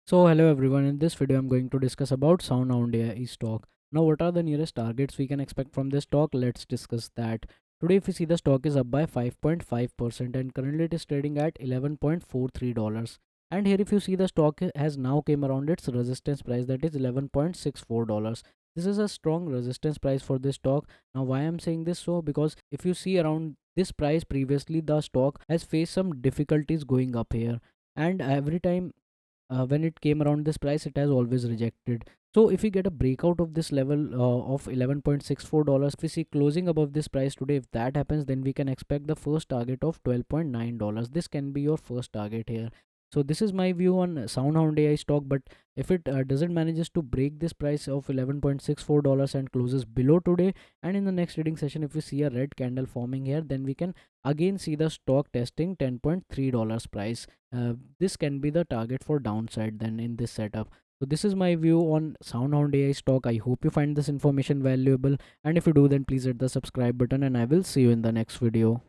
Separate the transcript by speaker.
Speaker 1: So hello everyone, in this video I'm going to discuss about SoundHound AI stock. Now what are the nearest targets we can expect from this stock? Let's discuss that. Today if you see, the stock is up by 5.5% and currently it is trading at $11.43. And here if you see, the stock has now came around its resistance price, that is $11.64. This is a strong resistance price for this stock. Now why I'm saying this? So because if you see around this price previously, the stock has faced some difficulties going up here, and every time when it came around this price, it has always rejected. So if we get a breakout of this level of $11.64, if we see closing above this price today, if that happens, then we can expect the first target of $12.9. This can be your first target here. So this is my view on SoundHound AI stock. But if it doesn't manages to break this price of $11.64 and closes below today, and in the next trading session if we see a red candle forming here, then we can again see the stock testing $10.3 price. This can be the target for downside then in this setup. So this is my view on SoundHound AI stock. I hope you find this information valuable, and if you do, then please hit the subscribe button, and I will see you in the next video.